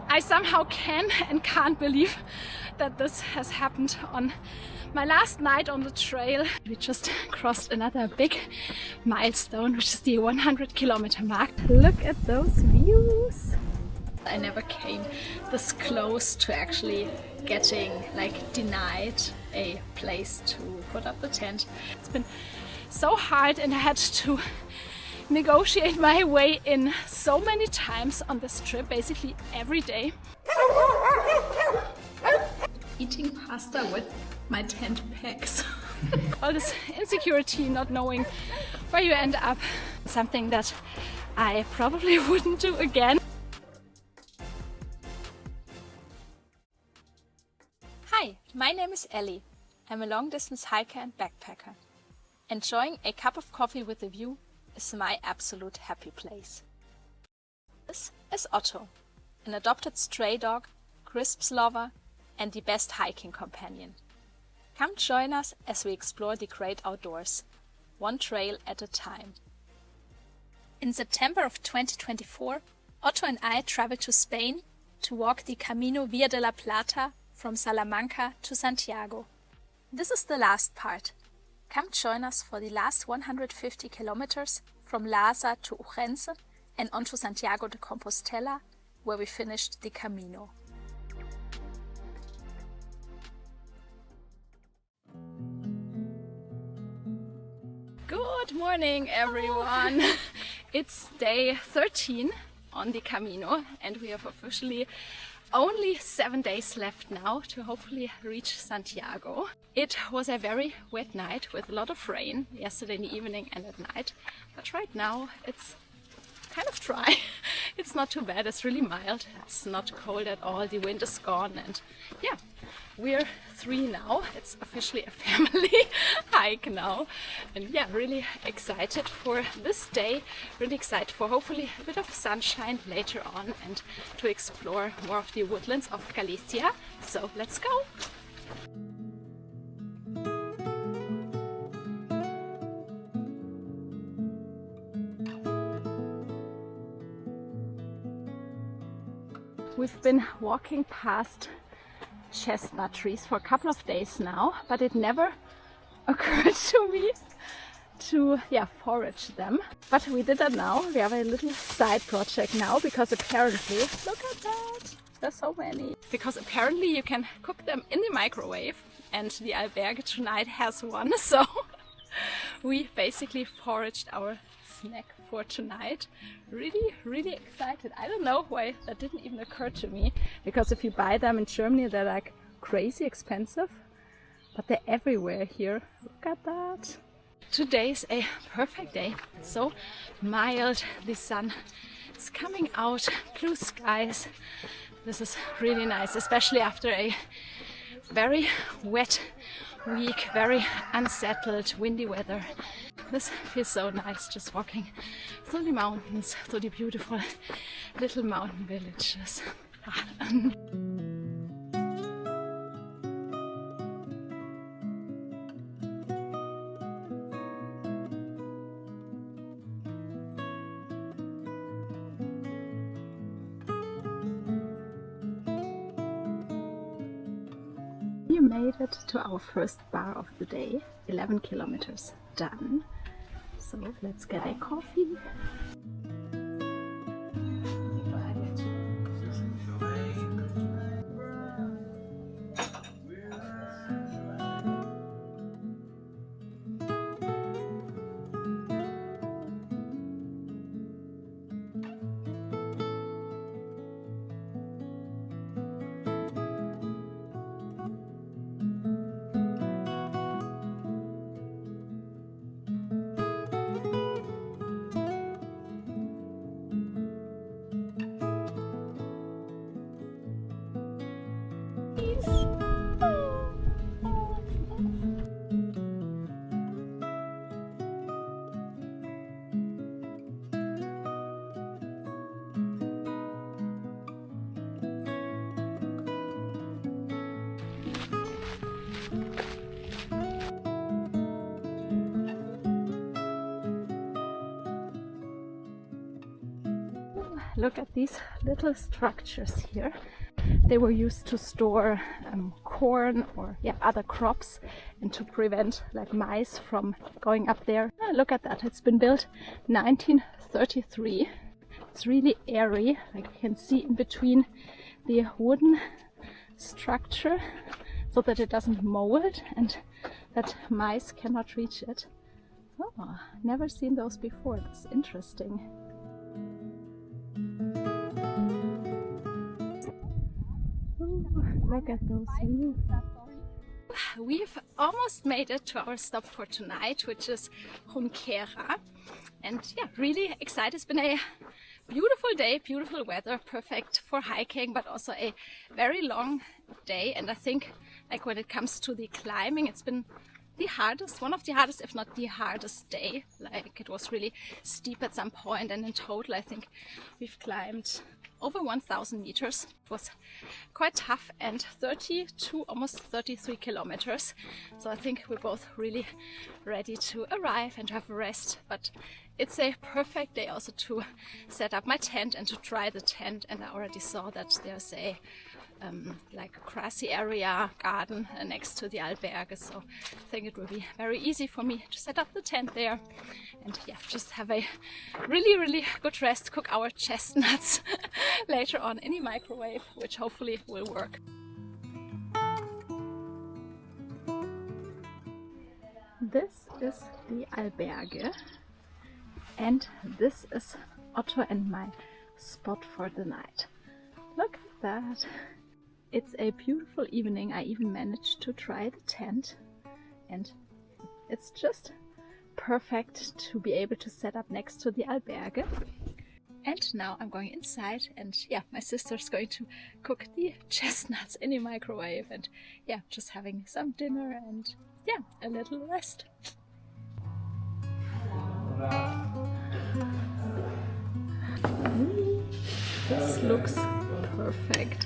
I somehow can and can't believe that this has happened on my last night on the trail. We just crossed another big milestone, which is the 100-kilometer mark. Look at those views! I never came this close to actually getting denied a place to put up the tent. It's been so hard and I had to negotiate my way in so many times on this trip, basically every day. Eating pasta with my tent pegs. All this insecurity, not knowing where you end up, something that I probably wouldn't do again. Hi, my name is Ellie. I'm a long-distance hiker and backpacker. Enjoying a cup of coffee with a view is my absolute happy place. This is Otto, an adopted stray dog, crisps lover, and the best hiking companion. Come join us as we explore the great outdoors, one trail at a time. In September of 2024, Otto and I traveled to Spain to walk the Camino Via de la Plata from Salamanca to Santiago. This is the last part. Come join us for the last 150 kilometers from Laza to Ourense and on to Santiago de Compostela, where we finished the Camino. Good morning, everyone! It's day 13 on the Camino and we have officially only 7 days left now to hopefully reach Santiago. It was a very wet night with a lot of rain yesterday in the evening and at night, but right now it's kind of dry. It's not too bad, it's really mild, it's not cold at all, the wind is gone, and yeah, we're 3 now. It's officially a family hike now, and yeah, really excited for this day, really excited for hopefully a bit of sunshine later on and to explore more of the woodlands of Galicia. So let's go! We've been walking past chestnut trees for a couple of days now, but it never occurred to me to forage them. But we did that now. We have a little side project now because apparently, look at that, there's so many. Because apparently you can cook them in the microwave and the albergue tonight has one, so we basically foraged our snack for tonight. Really excited. I don't know why that didn't even occur to me, because if you buy them in Germany they're like crazy expensive, but they're everywhere here. Look at that. Today's a perfect day. It's so mild, the sun is coming out, blue skies. This is really nice, especially after a very wet week, very unsettled, windy weather. This feels so nice, just walking through the mountains, through the beautiful little mountain villages. We made it to our first bar of the day, 11 kilometers done. So let's get a coffee. look at these little structures here. They were used to store corn or other crops and to prevent like mice from going up there. Look at that, it's been built 1933. It's really airy, like you can see in between the wooden structure so that it doesn't mold and that mice cannot reach it. Oh, never seen those before, that's interesting. Look at those views. We've almost made it to our stop for tonight, which is Junquera. And yeah, really excited. It's been a beautiful day, beautiful weather, perfect for hiking, but also a very long day. And I think like when it comes to the climbing, it's been the hardest, one of the hardest, if not the hardest day. Like it was really steep at some point, and in total I think we've climbed over 1,000 meters. It was quite tough, and 32, almost 33 kilometers. So I think we're both really ready to arrive and to have a rest. But it's a perfect day also to set up my tent and to try the tent. And I already saw that there's a like a grassy area, garden next to the albergue. So I think it will be very easy for me to set up the tent there and yeah, just have a really good rest, cook our chestnuts later on in the microwave, which hopefully will work. This is the albergue and this is Otto and my spot for the night. Look at that. It's a beautiful evening. I even managed to try the tent and it's just perfect to be able to set up next to the albergue. And now I'm going inside and yeah, my sister's going to cook the chestnuts in the microwave and yeah, just having some dinner and yeah, a little rest. This looks perfect.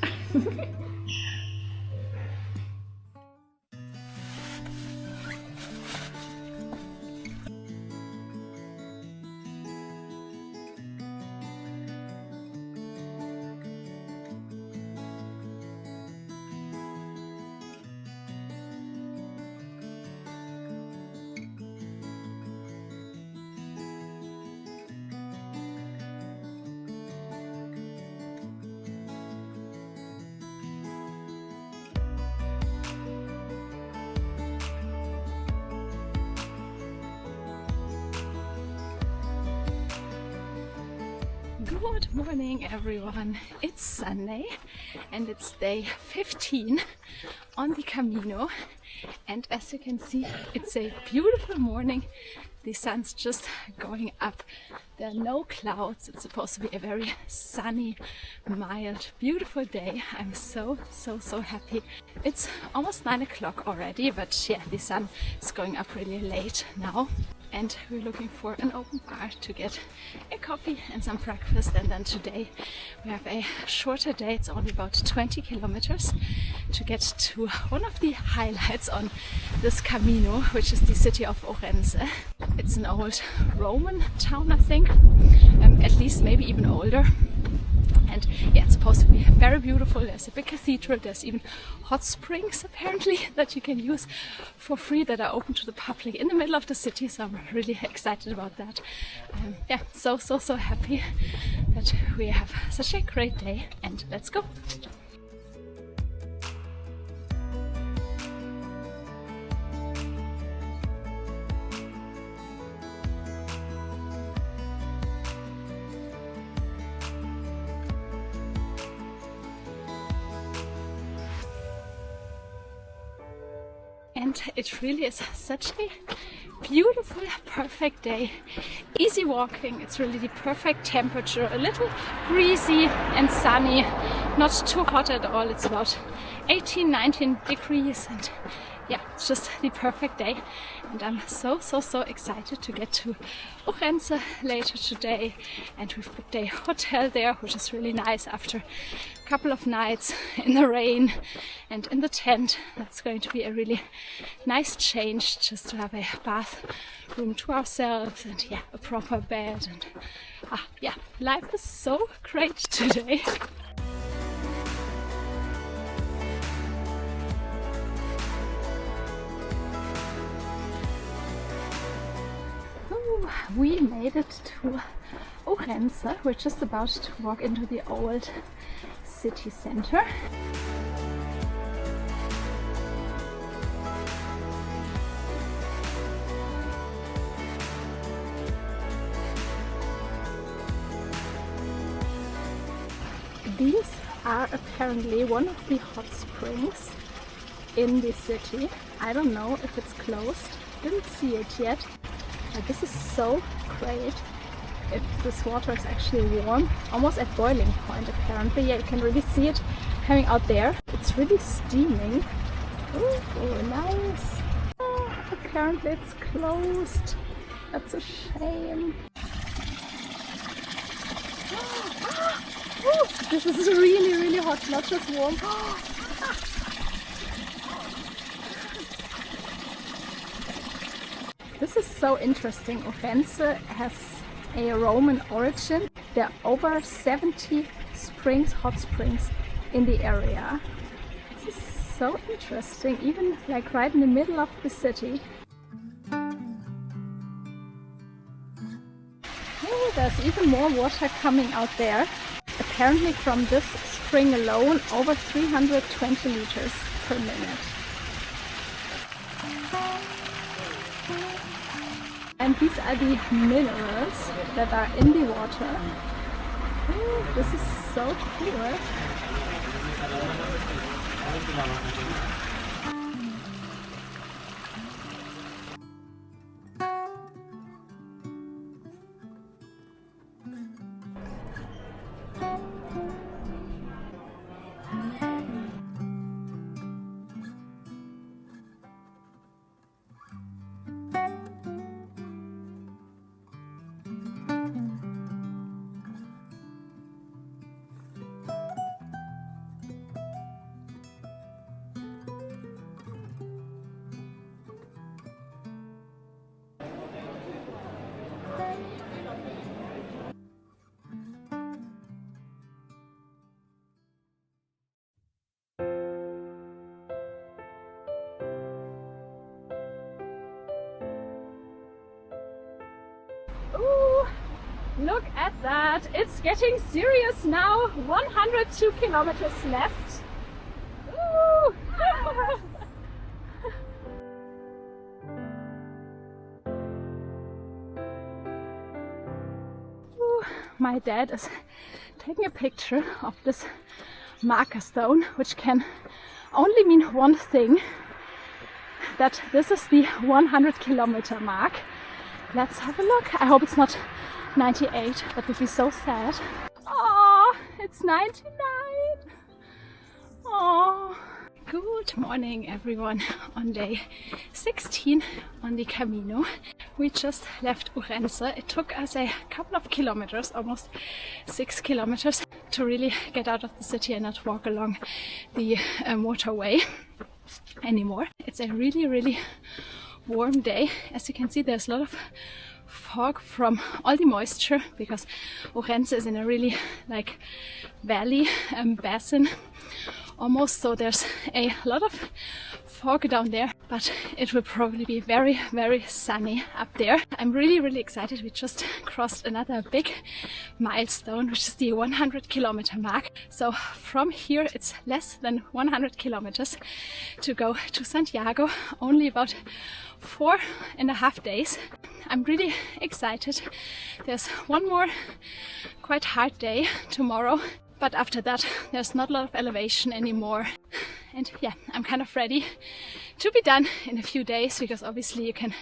Good morning everyone, it's Sunday and it's day 15 on the Camino, and as you can see it's a beautiful morning. The sun's just going up, there are no clouds, it's supposed to be a very sunny, mild, beautiful day. I'm so happy. It's almost 9 o'clock already, but yeah, the sun is going up really late now. And we're looking for an open bar to get a coffee and some breakfast. And then today we have a shorter day, it's only about 20 kilometers to get to one of the highlights on this Camino, which is the city of Ourense. It's an old Roman town, I think, at least maybe even older. And yeah, it's supposed to be very beautiful. There's a big cathedral, there's even hot springs apparently that you can use for free that are open to the public in the middle of the city, so I'm really excited about that. Yeah, so happy that we have such a great day, and let's go! And it really is such a beautiful, perfect day. Easy walking, it's really the perfect temperature, a little breezy and sunny, not too hot at all. It's about 18-19 degrees and yeah, it's just the perfect day, and I'm so excited to get to Ourense later today. And we've booked a hotel there, which is really nice after a couple of nights in the rain and in the tent. That's going to be a really nice change, just to have a bathroom to ourselves and yeah, a proper bed. And yeah, life is so great today. We made it to Ourense. We're just about to walk into the old city center. These are apparently one of the hot springs in the city. I don't know if it's closed, didn't see it yet. But this is so great. If this water is actually warm, almost at boiling point apparently. Yeah, you can really see it coming out there. It's really steaming. Oh, nice. Oh, apparently it's closed. That's a shame. Oh, this is really hot, not just warm. This is so interesting. Ourense has a Roman origin. There are over 70 springs, hot springs in the area. This is so interesting, even like right in the middle of the city. Oh, there's even more water coming out there. Apparently from this spring alone, over 320 liters per minute. And these are the minerals that are in the water. Oh, this is so cool. Ooh, look at that! It's getting serious now. 102 kilometers left. Ooh. Ooh, my dad is taking a picture of this marker stone, which can only mean one thing, that this is the 100-kilometer mark. Let's have a look. I hope it's not 98. That would be so sad. Oh, it's 99. Oh. Good morning everyone. On day 16 on the Camino. We just left Ourense. It took us a couple of kilometers, almost 6 kilometers, to really get out of the city and not walk along the motorway anymore. It's a really warm day. As you can see, there's a lot of fog from all the moisture, because Ourense is in a really like valley basin almost, so there's a lot of fog down there, but it will probably be very sunny up there. I'm really excited. We just crossed another big milestone, which is the 100-kilometer mark. So from here it's less than 100 kilometers to go to Santiago, only about 4.5 days. I'm really excited. There's one more quite hard day tomorrow, but after that there's not a lot of elevation anymore. And yeah, I'm kind of ready to be done in a few days, because obviously you can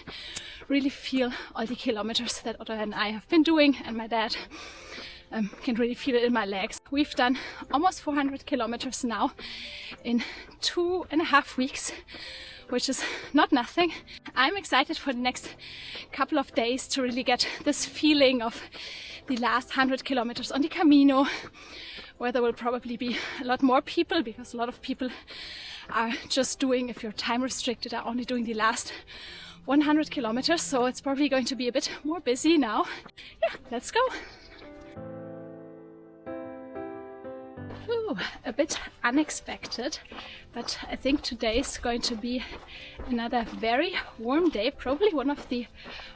really feel all the kilometers that Otto and I have been doing, and my dad can really feel it in my legs. We've done almost 400 kilometers now in 2.5 weeks, which is not nothing. I'm excited for the next couple of days to really get this feeling of the last 100 kilometers on the Camino, where there will probably be a lot more people, because a lot of people are just doing, if you're time restricted, are only doing the last 100 kilometers. So it's probably going to be a bit more busy now. Yeah, let's go. Ooh, a bit unexpected, but I think today is going to be another very warm day, probably one of the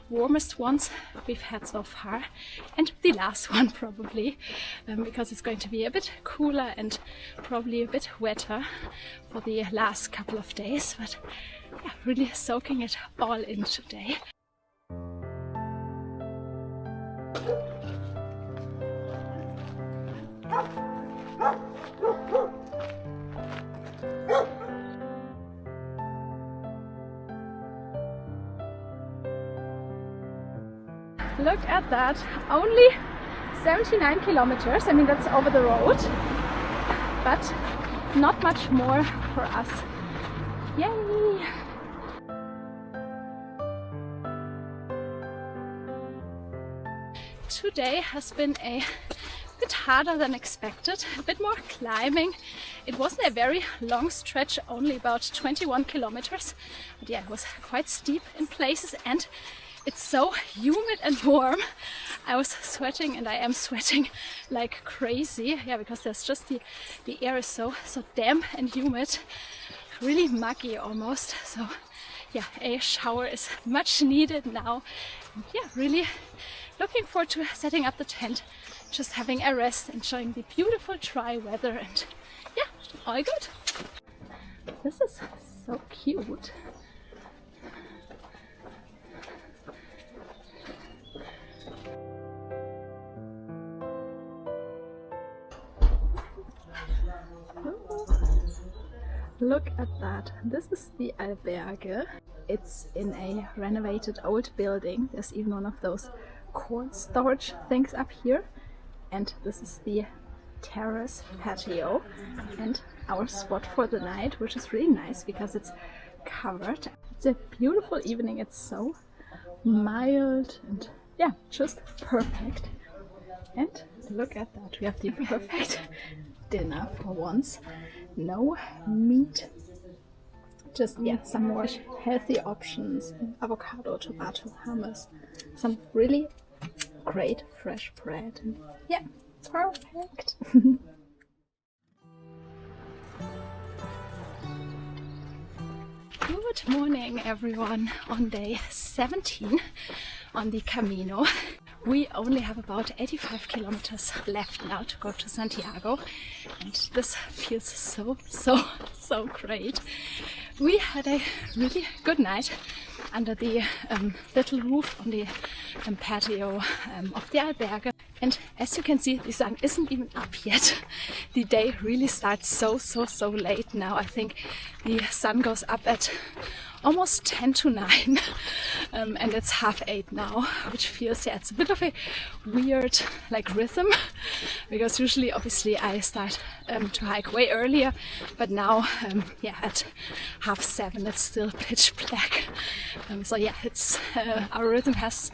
warmest ones we've had so far, and the last one probably, because it's going to be a bit cooler and probably a bit wetter for the last couple of days, but yeah, really soaking it all in today. Look at that, only 79 kilometers. I mean, that's over the road, but not much more for us. Yay! Today has been a bit harder than expected, a bit more climbing. It wasn't a very long stretch, only about 21 kilometers, but yeah, it was quite steep in places, and it's so humid and warm. I was sweating, and I am sweating like crazy. Yeah, because there's just the air is so damp and humid, really muggy almost. So yeah, a shower is much needed now. And yeah, really looking forward to setting up the tent, just having a rest, enjoying the beautiful dry weather, and yeah, all good. This is so cute. Look at that. This is the albergue. It's in a renovated old building. There's even one of those corn storage things up here. And this is the terrace patio and our spot for the night, which is really nice because it's covered. It's a beautiful evening. It's so mild and yeah, just perfect. And look at that. We have the perfect dinner for once. No meat, just yeah, some more healthy options, avocado, tomato, hummus, some really great fresh bread, and yeah, perfect. Good morning everyone. On day 17 on the Camino. We only have about 85 kilometers left now to go to Santiago, and this feels so great. We had a really good night under the little roof on the patio of the albergue, and as you can see, the sun isn't even up yet. The day really starts so late now. I think the sun goes up at almost 10 to 9 and it's 7:30 now, which feels, yeah, it's a bit of a weird like rhythm, because usually obviously I start to hike way earlier, but now yeah, at 7:30 it's still pitch black. So yeah, it's our rhythm has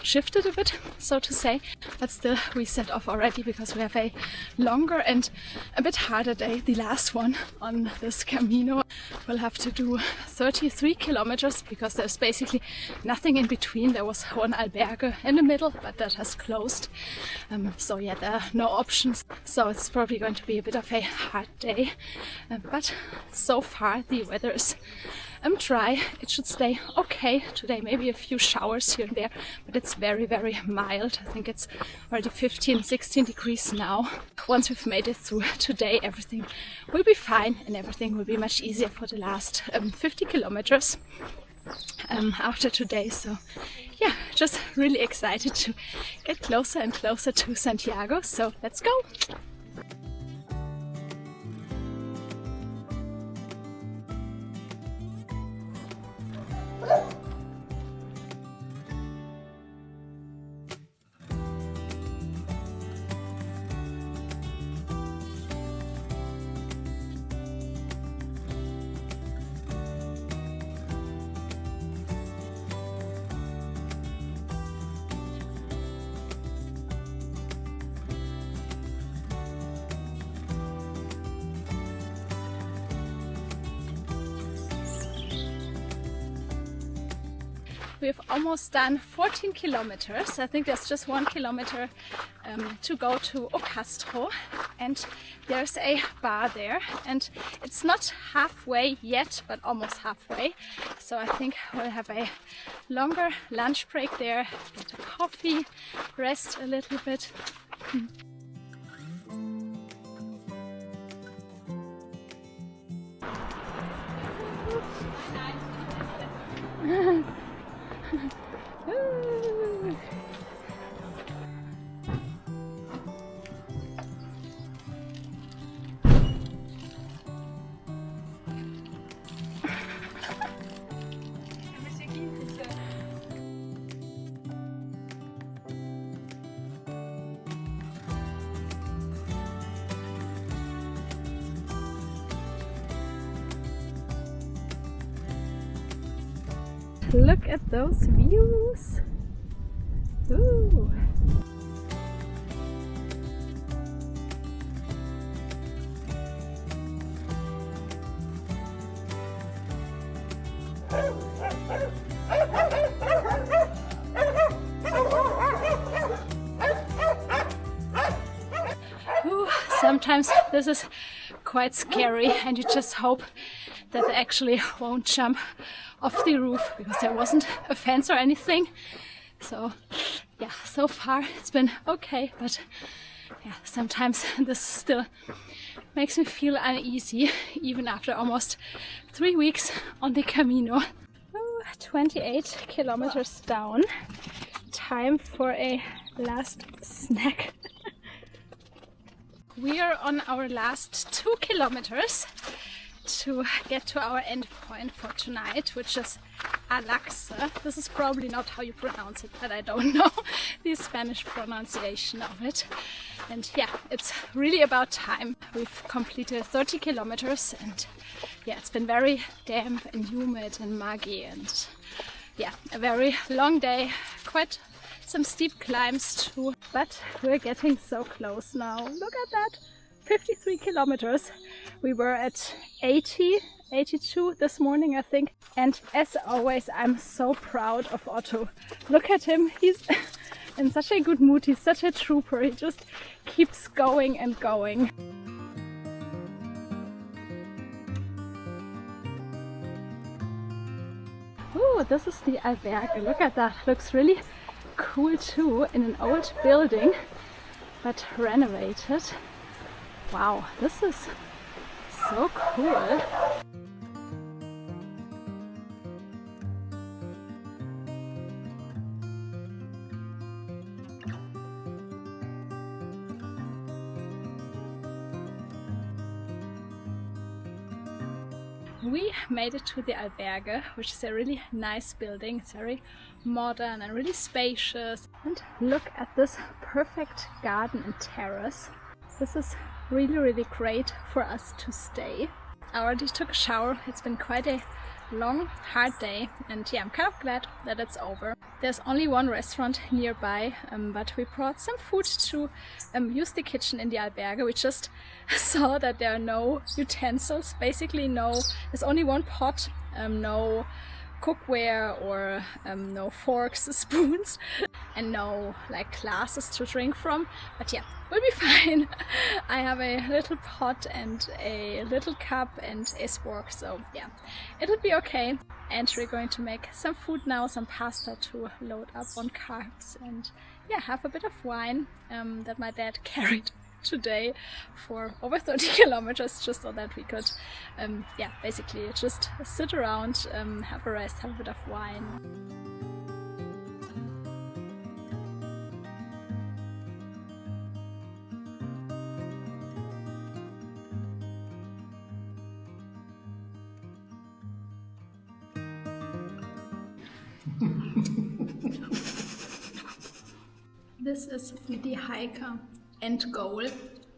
shifted a bit, so to say, but still we set off already because we have a longer and a bit harder day. The last one on this Camino we'll have to do 33 kilometers because there's basically nothing in between. There was one albergue in the middle, but that has closed. So yeah, there are no options. So it's probably going to be a bit of a hard day. But so far the weather is dry. It should stay okay today. Maybe a few showers here and there, but it's very mild. I think it's already 15-16 degrees now. Once we've made it through today, everything will be fine and everything will be much easier for the last 50 kilometers after today. So yeah, just really excited to get closer and closer to Santiago. So let's go! we've almost done 14 kilometers. I think there's just 1 kilometer to go to Ocastro, and there's a bar there, and it's not halfway yet, but almost halfway. So I think we'll have a longer lunch break there, get a coffee, rest a little bit. Look at those views! Ooh. Ooh, sometimes this is quite scary, and you just hope that they actually won't jump off the roof, because there wasn't a fence or anything. So yeah, so far it's been okay, but yeah, sometimes this still makes me feel uneasy, even after almost 3 weeks on the Camino. Ooh, 28 kilometers down. Time for a last snack. We are on our last 2 kilometers to get to our end point for tonight, which is Laza. This is probably not how you pronounce it, but I don't know the Spanish pronunciation of it. And yeah, it's really about time. We've completed 30 kilometers, and yeah, it's been very damp and humid and muggy, and yeah, a very long day, quite some steep climbs too, but we're getting so close now. Look at that! 53 kilometers. We were at 82 this morning, I think. And as always, I'm so proud of Otto. Look at him. He's in such a good mood. He's such a trooper. He just keeps going and going. Ooh, this is the albergue. Look at that. Looks really cool too, in an old building, but renovated. Wow, this is so cool. We made it to the albergue, which is a really nice building. It's very modern and really spacious. And look at this perfect garden and terrace. This is really great for us to stay. I already took a shower. It's been quite a long, hard day, and yeah, I'm kind of glad that it's over. There's only one restaurant nearby, but we brought some food to use the kitchen in the albergue. We just saw that there are no utensils, basically there's only one pot, no cookware or no forks, spoons, and no like glasses to drink from, but yeah, we'll be fine. I have a little pot and a little cup and a spork, so yeah, it'll be okay. And we're going to make some food now, some pasta to load up on carbs, and yeah, have a bit of wine that my dad carried today for over 30 kilometers, just so that we could yeah, basically just sit around, have a rest, have a bit of wine. This is the hiker end goal,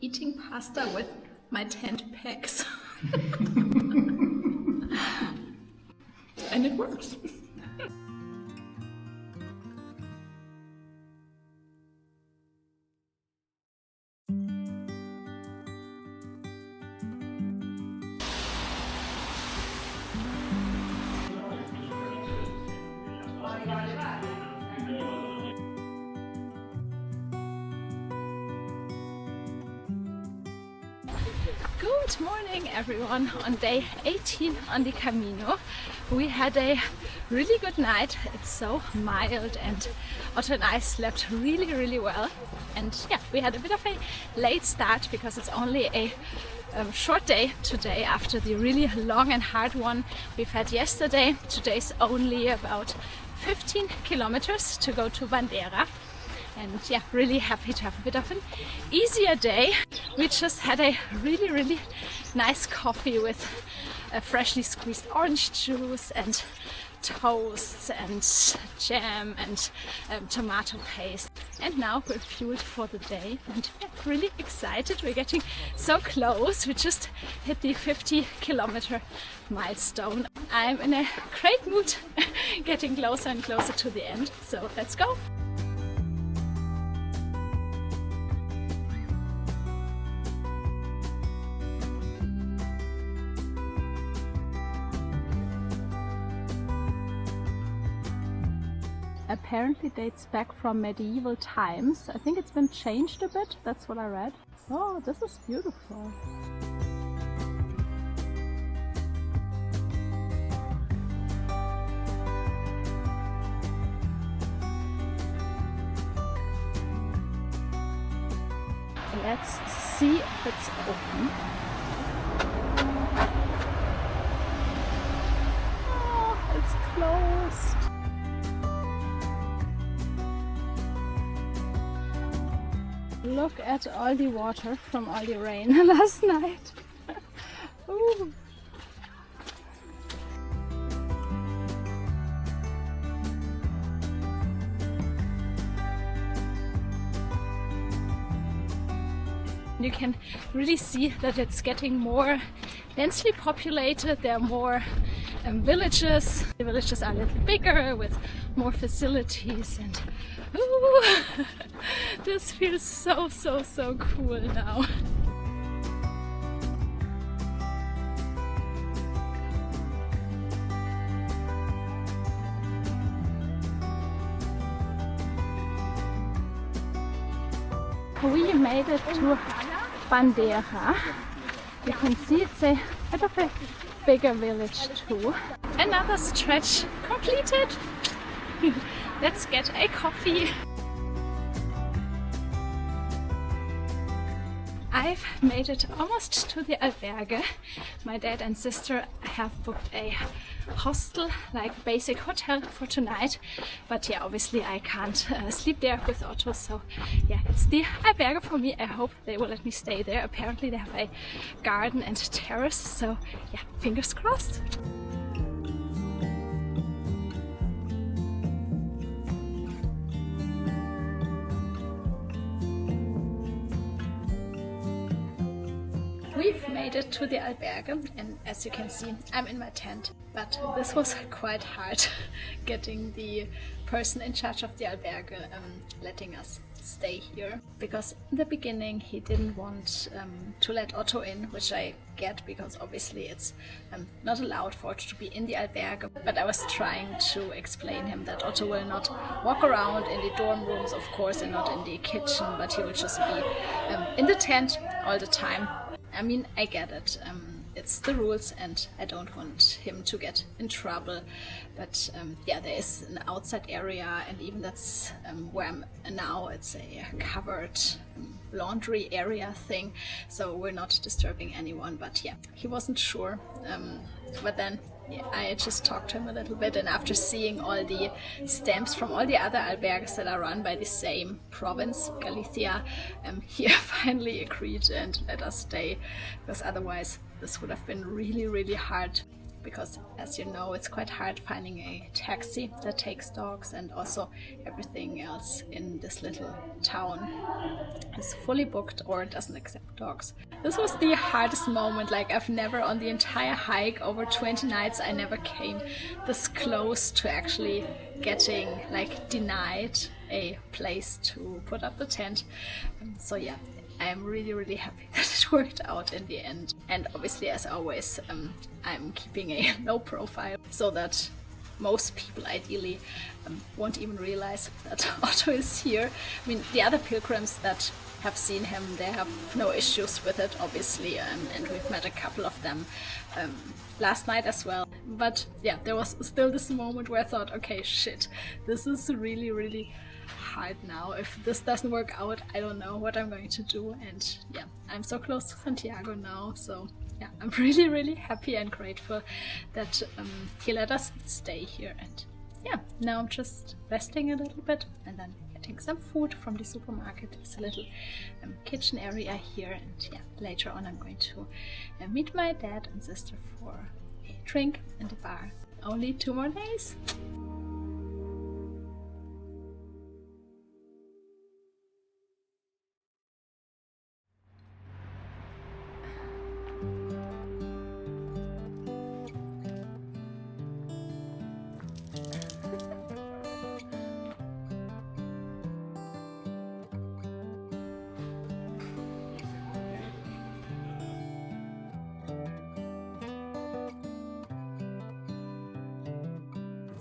eating pasta with my tent pegs. And it works. Good morning everyone. On day 18 on the Camino we had a really good night. It's so mild and Otto and I slept really well, and yeah, we had a bit of a late start because it's only a short day today after the really long and hard one we've had yesterday. Today's only about 15 kilometers to go to Bandera. And yeah, really happy to have a bit of an easier day. We just had a really nice coffee with a freshly squeezed orange juice and toasts and jam and tomato paste. And now we're fueled for the day and yeah, really excited. We're getting so close. We just hit the 50-kilometer milestone. I'm in a great mood, getting closer and closer to the end. So let's go. Apparently dates back from medieval times. I think it's been changed a bit, that's what I read. Oh, this is beautiful. Let's see if it's open. Oh, it's closed. Look at all the water from all the rain last night. Ooh. You can really see that it's getting more densely populated. There are more villages. The villages are a little bigger with more facilities, and ooh, this feels so cool now. We made it to Bandera. You can see it's a bit of a bigger village too. Another stretch completed. Let's get a coffee. I've made it almost to the albergue. My dad and sister have booked a hostel, like basic hotel for tonight. But yeah, obviously I can't sleep there with Otto, so yeah, it's the albergue for me. I hope they will let me stay there. Apparently they have a garden and terrace, so yeah, fingers crossed. We've made it to the albergue, and as you can see, I'm in my tent. But this was quite hard, getting the person in charge of the albergue letting us stay here. Because in the beginning he didn't want to let Otto in, which I get because obviously it's not allowed for Otto to be in the albergue. But I was trying to explain him that Otto will not walk around in the dorm rooms, of course, and not in the kitchen, but he will just be in the tent all the time. I mean, I get it. It's the rules and I don't want him to get in trouble. But yeah, there is an outside area, and even that's where I'm now. It's a covered laundry area thing, so we're not disturbing anyone. But yeah, he wasn't sure. But then yeah, I just talked to him a little bit, and after seeing all the stamps from all the other albergues that are run by the same province, Galicia, he finally agreed and let us stay, because otherwise this would have been really hard. Because as you know, it's quite hard finding a taxi that takes dogs, and also everything else in this little town is fully booked or doesn't accept dogs. This was the hardest moment. Like, I've never, on the entire hike over 20 nights, I never came this close to actually getting like denied a place to put up the tent. So yeah, I'm really happy that it worked out in the end. And obviously, as always, I'm keeping a low profile so that most people ideally won't even realize that Otto is here. I mean, the other pilgrims that have seen him, they have no issues with it, obviously, and we've met a couple of them last night as well. But yeah, there was still this moment where I thought, okay, shit, this is really, really hard now. If this doesn't work out, I don't know what I'm going to do. And yeah, I'm so close to Santiago now, so yeah, I'm really, really happy and grateful that he let us stay here. And yeah, now I'm just resting a little bit and then getting some food from the supermarket. There's a little kitchen area here, and yeah, later on I'm going to meet my dad and sister for a drink in the bar. Only 2 more days.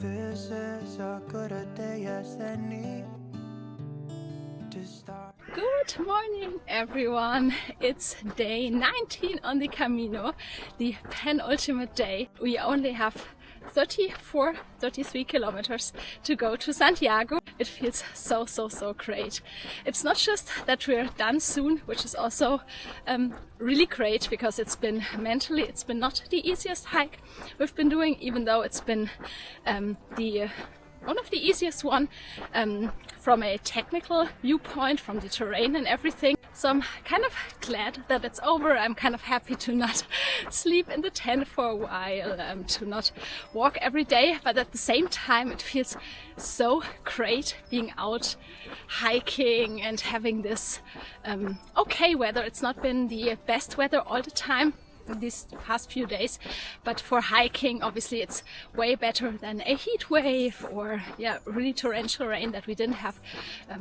This is as good a day as any to start. Good morning, everyone. It's day 19 on the Camino, the penultimate day. We only have 33 kilometers to go to Santiago. It feels so great. It's not just that we're done soon, which is also really great, because it's been not the easiest hike we've been doing, even though it's been one of the easiest one from a technical viewpoint, from the terrain and everything. So I'm kind of glad that it's over. I'm kind of happy to not sleep in the tent for a while, to not walk every day, but at the same time it feels so great being out hiking and having this okay weather. It's not been the best weather all the time these past few days, but for hiking obviously it's way better than a heat wave or really torrential rain that we didn't have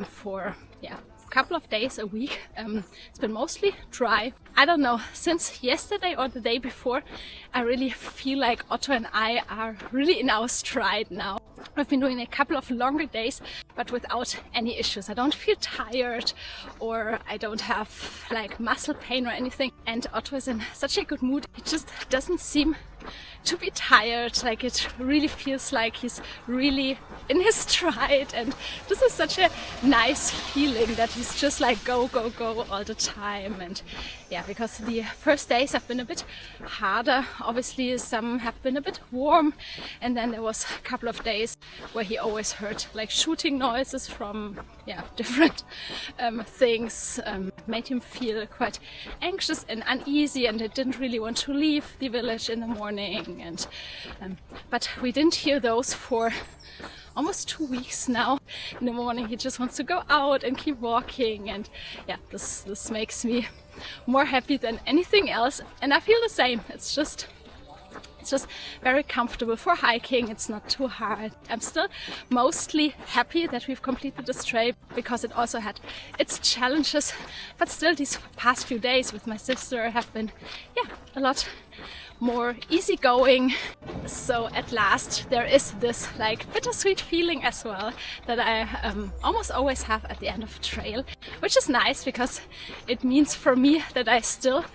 for a couple of days a week. It's been mostly dry. I don't know, since yesterday or the day before, I really feel like Otto and I are really in our stride now. I've been doing a couple of longer days, but without any issues. I don't feel tired, or I don't have like muscle pain or anything. And Otto is in such a good mood. He just doesn't seem to be tired. Like, it really feels like he's really in his stride, and this is such a nice feeling that he's just like go all the time. And yeah, because the first days have been a bit harder. Obviously some have been a bit warm, and then there was a couple of days where he always heard like shooting noises from different things. Made him feel quite anxious and uneasy, and he didn't really want to leave the village in the morning. And but we didn't hear those for almost 2 weeks now. In the morning he just wants to go out and keep walking, and yeah, this makes me more happy than anything else. And I feel the same. It's just very comfortable for hiking. It's not too hard. I'm still mostly happy that we've completed this trail, because it also had its challenges, but still these past few days with my sister have been a lot more easygoing. So at last there is this like bittersweet feeling as well that I almost always have at the end of a trail, which is nice, because it means for me that I still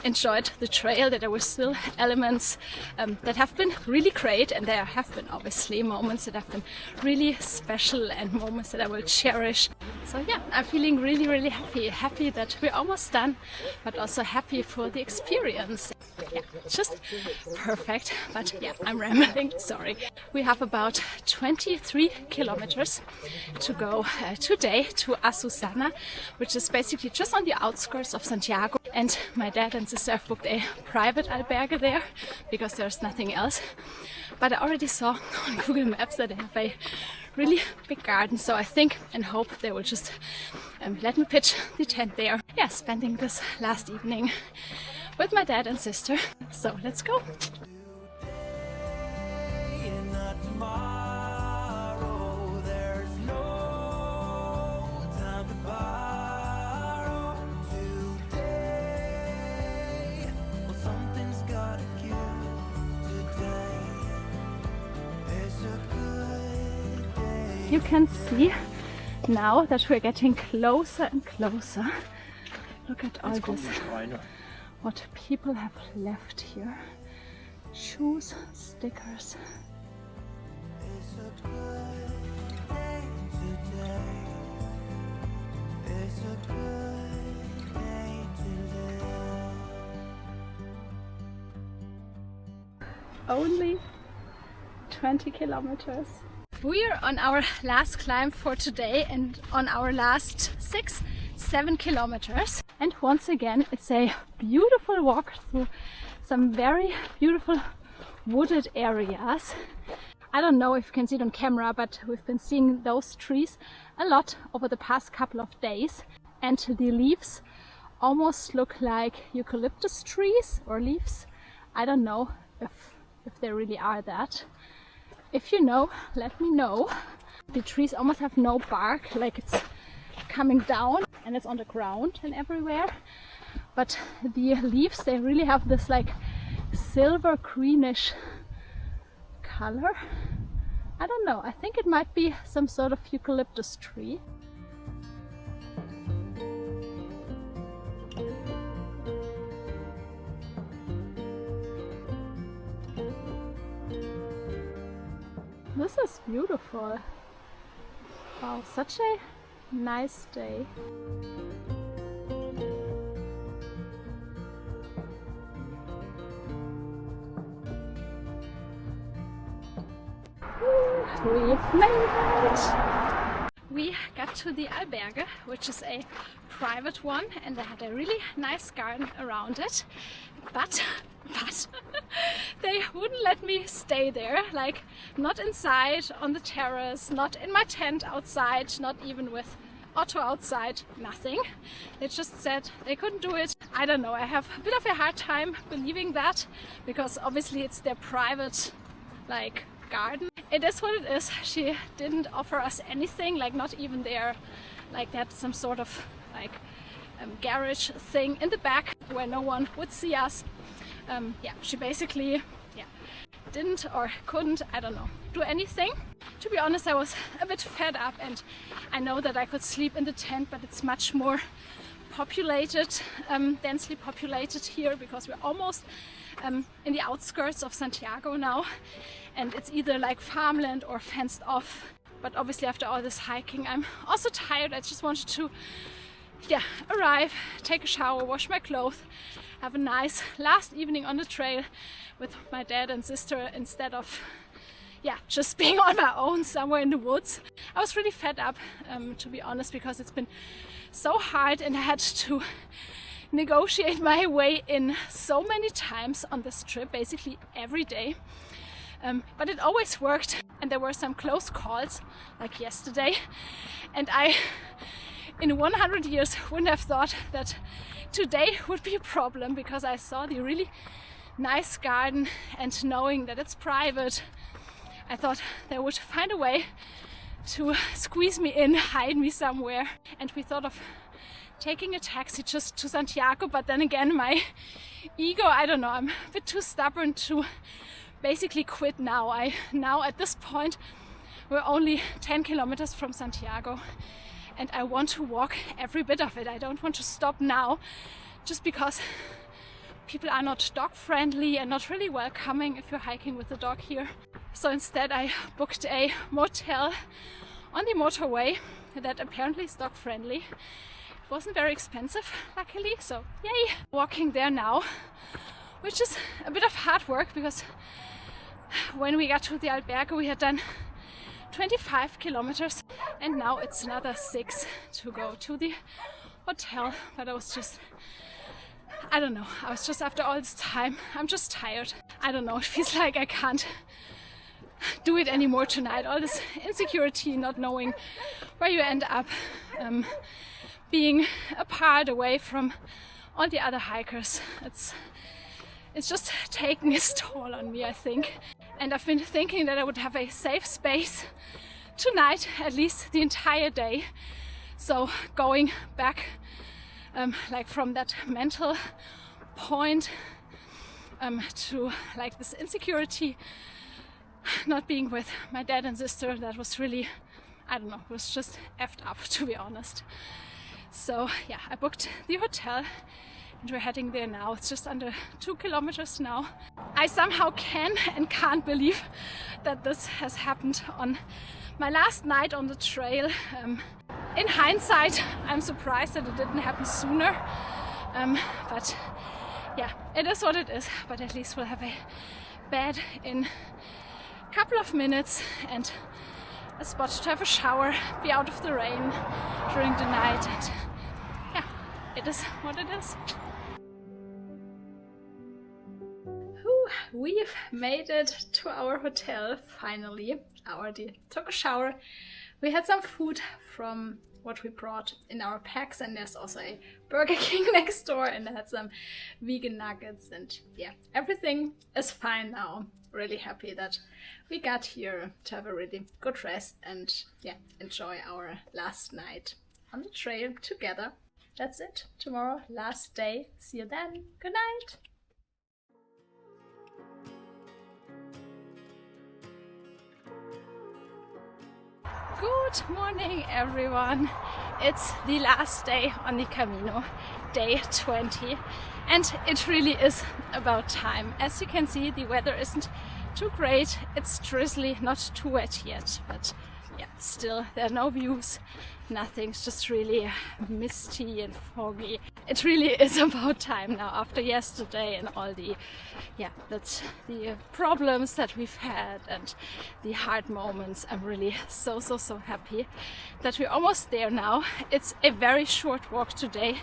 enjoyed the trail, that there were still elements that have been really great, and there have been obviously moments that have been really special and moments that I will cherish. So yeah, I'm feeling really happy that we're almost done, but also happy for the experience. Yeah, it's just perfect. But yeah, I'm rambling, sorry. We have about 23 kilometers to go today to Asusana, which is basically just on the outskirts of Santiago. And my dad and sister have booked a private albergue there, because there's nothing else. But I already saw on Google Maps that they have a really big garden, so I think and hope they will just let me pitch the tent there. Yeah, spending this last evening with my dad and sister. So let's go. you can see now that we're getting closer and closer. Look at all this, what people have left here. Shoes, stickers. It's a good day today. It's a good day to live. Only 20 kilometers. We're on our last climb for today and on our last 6-7 kilometers. And once again, it's a beautiful walk through some very beautiful wooded areas. I don't know if you can see it on camera, but we've been seeing those trees a lot over the past couple of days. And the leaves almost look like eucalyptus trees or leaves. I don't know if they really are that. If you know, let me know. The trees almost have no bark, like it's coming down and it's on the ground and everywhere. But the leaves, they really have this like silver greenish color. I don't know, I think it might be some sort of eucalyptus tree. This is beautiful. Wow, such a nice day. We've made it! We got to the albergue, which is a private one, and they had a really nice garden around it. But they wouldn't let me stay there, like not inside on the terrace, not in my tent outside, not even with Otto outside, nothing. They just said they couldn't do it. I don't know, I have a bit of a hard time believing that, because obviously it's their private like garden. It is what it is. She didn't offer us anything, like not even there, like that some sort of like garage thing in the back where no one would see us. Yeah, she basically didn't or couldn't, I don't know, do anything. To be honest, I was a bit fed up, and I know that I could sleep in the tent, but it's much more populated, densely populated here, because we're almost in the outskirts of Santiago now, and it's either like farmland or fenced off. But obviously after all this hiking, I'm also tired. I just wanted to arrive, take a shower, wash my clothes, have a nice last evening on the trail with my dad and sister, instead of just being on my own somewhere in the woods. I was really fed up, to be honest, because it's been so hard and I had to negotiate my way in so many times on this trip, basically every day. But it always worked, and there were some close calls, like yesterday, and I in 100 years wouldn't have thought that today would be a problem, because I saw the really nice garden, and knowing that it's private, I thought they would find a way to squeeze me in, hide me somewhere. And we thought of taking a taxi just to Santiago, but then again my ego, I don't know, I'm a bit too stubborn to basically quit now. Now at this point we're only 10 kilometers from Santiago, and I want to walk every bit of it. I don't want to stop now, just because people are not dog friendly and not really welcoming if you're hiking with a dog here. So instead I booked a motel on the motorway that apparently is dog friendly. It wasn't very expensive, luckily, so yay! Walking there now, which is a bit of hard work, because when we got to the albergue we had done 25 kilometers, and now it's another 6 to go to the hotel. But I was just, I don't know, I was just, after all this time, I'm just tired. I don't know, it feels like I can't do it anymore tonight. All this insecurity, not knowing where you end up, being apart, away from all the other hikers. It's just taking its toll on me, I think. And I've been thinking that I would have a safe space tonight, at least the entire day. So going back, like from that mental point to like this insecurity, not being with my dad and sister, that was really I don't know, it was just effed up, to be honest. So yeah, I booked the hotel and we're heading there now. It's just under 2 kilometers now. I somehow can and can't believe that this has happened on my last night on the trail. In hindsight, I'm surprised that it didn't happen sooner. But yeah, it is what it is. But at least we'll have a bed in a couple of minutes and a spot to have a shower, be out of the rain during the night, and yeah, it is what it is. We've made it to our hotel finally. I already took a shower. We had some food from what we brought in our packs, and there's also a Burger King next door, and I had some vegan nuggets, and yeah, everything is fine now. Really happy that we got here to have a really good rest and yeah, enjoy our last night on the trail together. That's it. Tomorrow, last day. See you then. Good night. Good morning, everyone. It's the last day on the Camino, day 20, and it really is about time. As you can see, the weather isn't too great. It's drizzly, not too wet yet, but yeah, still there are no views, nothing's just really misty and foggy. It really is about time now after yesterday and all the problems that we've had and the hard moments. I'm really so happy that we're almost there now. It's a very short walk today.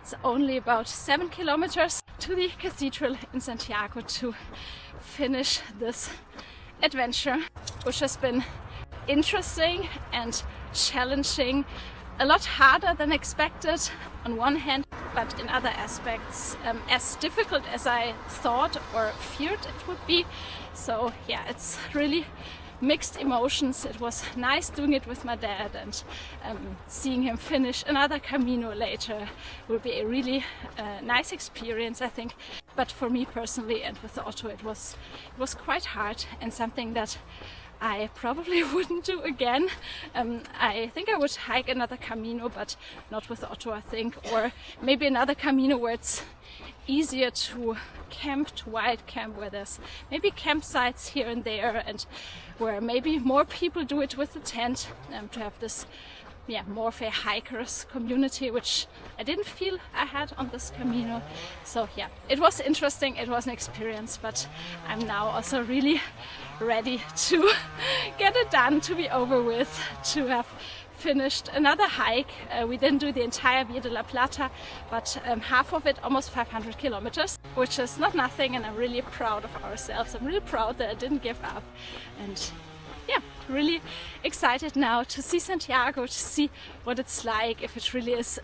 It's only about 7 kilometers to the cathedral in Santiago to finish this adventure, which has been interesting and challenging, a lot harder than expected on one hand, but in other aspects as difficult as I thought or feared it would be. So yeah, it's really mixed emotions. It was nice doing it with my dad, and seeing him finish another Camino later will be a really nice experience, I think. But for me personally and with Otto, it was quite hard and something that I probably wouldn't do again. I think I would hike another Camino, but not with Otto, I think, or maybe another Camino where it's easier to camp, to wild camp, where there's maybe campsites here and there, and where maybe more people do it with the tent, to have this more of a hikers community, which I didn't feel I had on this Camino. So yeah, it was interesting, it was an experience, but I'm now also really ready to get it done, to be over with, to have finished another hike. We didn't do the entire Via de la Plata, but half of it, almost 500 kilometers, which is not nothing, and I'm really proud of ourselves. I'm really proud that I didn't give up, and yeah, really excited now to see Santiago, to see what it's like, if it really is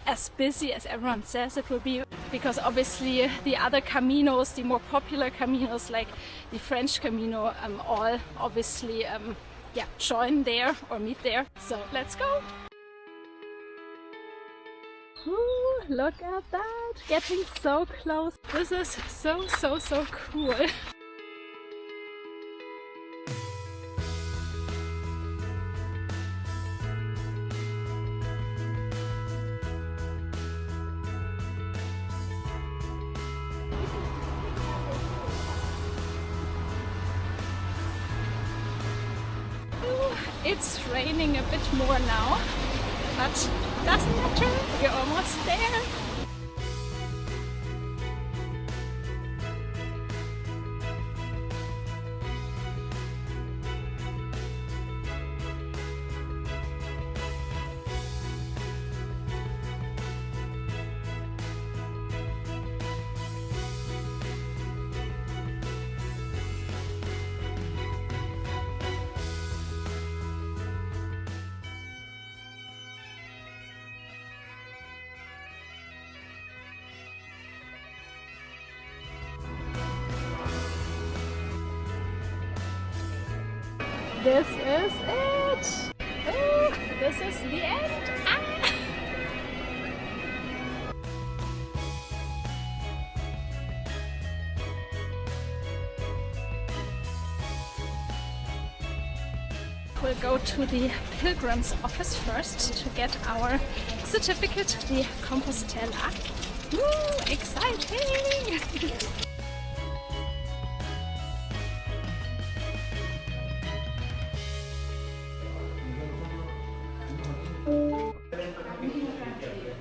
as busy as everyone says it will be. Because obviously the other Caminos, the more popular Caminos like the French Camino, all obviously join there or meet there. So let's go! Ooh, look at that! Getting so close. This is so cool. It's raining a bit more now, but doesn't matter, we're almost there. This is it! Oh, this is the end! Ah! We'll go to the pilgrim's office first to get our certificate, the Compostela. Woo, exciting!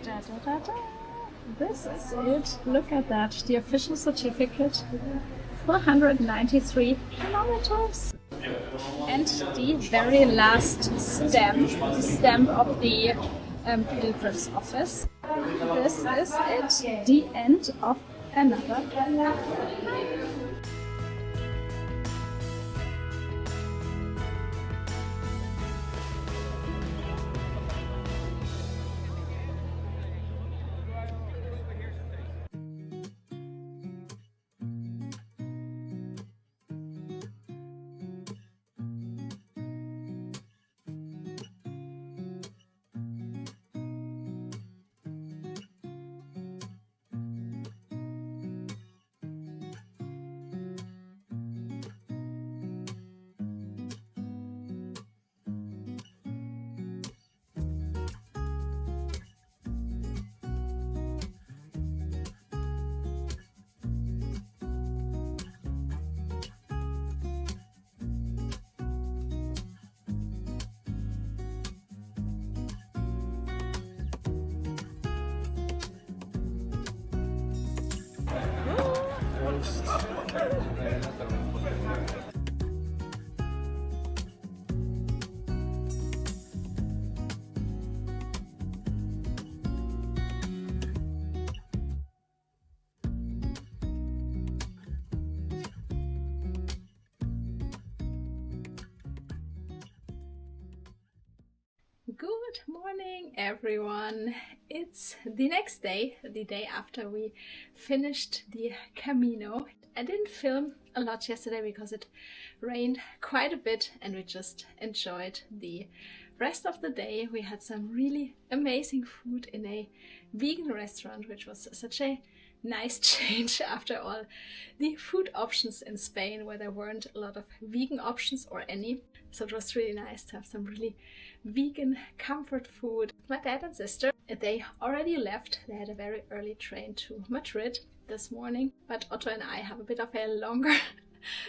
Da, da, da, da. This is it. Look at that. The official certificate. 493 kilometers. And the very last stamp, the stamp of the pilgrim's office. This is it. The end of another life. Good morning, everyone. It's the next day, the day after we finished the Camino. I didn't film a lot yesterday because it rained quite a bit and we just enjoyed the rest of the day. We had some really amazing food in a vegan restaurant, which was such a nice change after all the food options in Spain, where there weren't a lot of vegan options or any. So it was really nice to have some really vegan comfort food. My dad and sister, they already left. They had a very early train to Madrid this morning, but Otto and I have a bit of a longer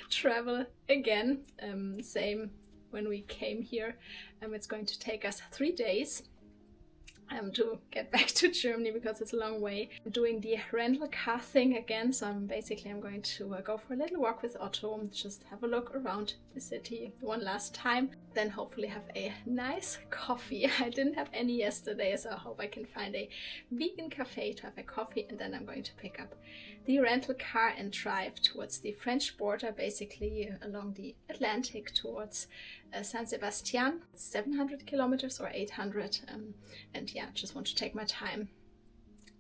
travel again. Same when we came here. It's going to take us 3 days to get back to Germany because it's a long way. I'm doing the rental car thing again, so I'm going to go for a little walk with Otto, just have a look around the city one last time, then hopefully have a nice coffee. I didn't have any yesterday, so I hope I can find a vegan cafe to have a coffee, and then I'm going to pick up the rental car and drive towards the French border, basically along the Atlantic towards San Sebastian. 700 kilometers or 800, and yeah, just want to take my time.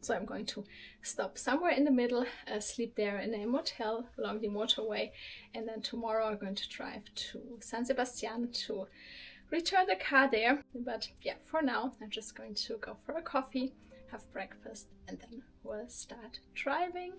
So I'm going to stop somewhere in the middle, sleep there in a motel along the motorway, and then tomorrow I'm going to drive to San Sebastian to return the car there. But yeah, for now I'm just going to go for a coffee, have breakfast, and then we'll start driving.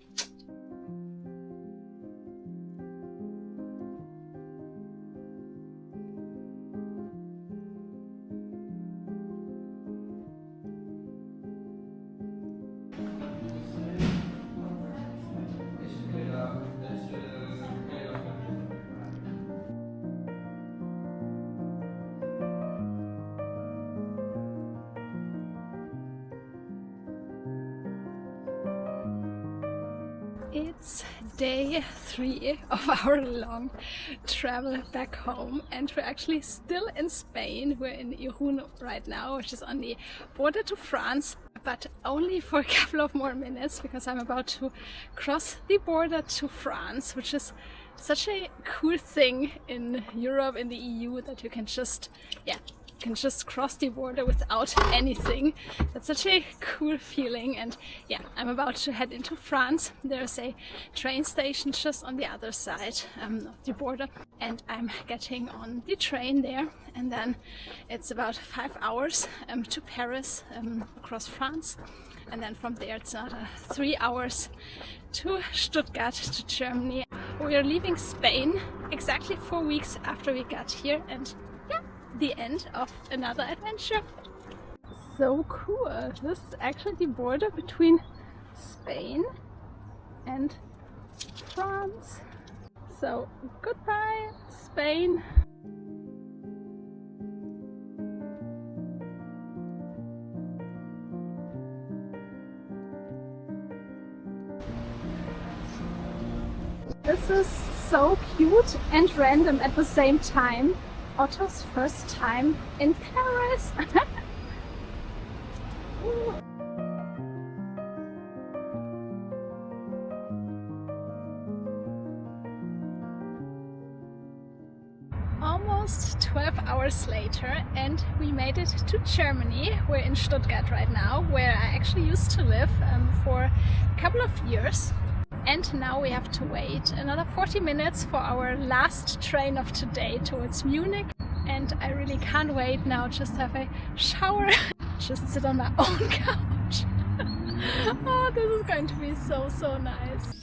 It's day 3 of our long travel back home, and we're actually still in Spain. We're in Irún right now, which is on the border to France, but only for a couple of more minutes because I'm about to cross the border to France, which is such a cool thing in Europe, in the EU, that you can just, cross the border without anything. That's such a cool feeling. And yeah, I'm about to head into France. There's a train station just on the other side of the border, and I'm getting on the train there, and then it's about 5 hours to Paris, across France, and then from there it's another 3 hours to Stuttgart, to Germany. We are leaving Spain exactly 4 weeks after we got here, and yeah, the end of another adventure. So cool! This is actually the border between Spain and France. So goodbye, Spain! This is so cute and random at the same time. Otto's first time in Paris. Almost 12 hours later and we made it to Germany. We're in Stuttgart right now, where I actually used to live for a couple of years. And now we have to wait another 40 minutes for our last train of today towards Munich. And I really can't wait now, just have a shower, just sit on my own couch. Oh, this is going to be so nice.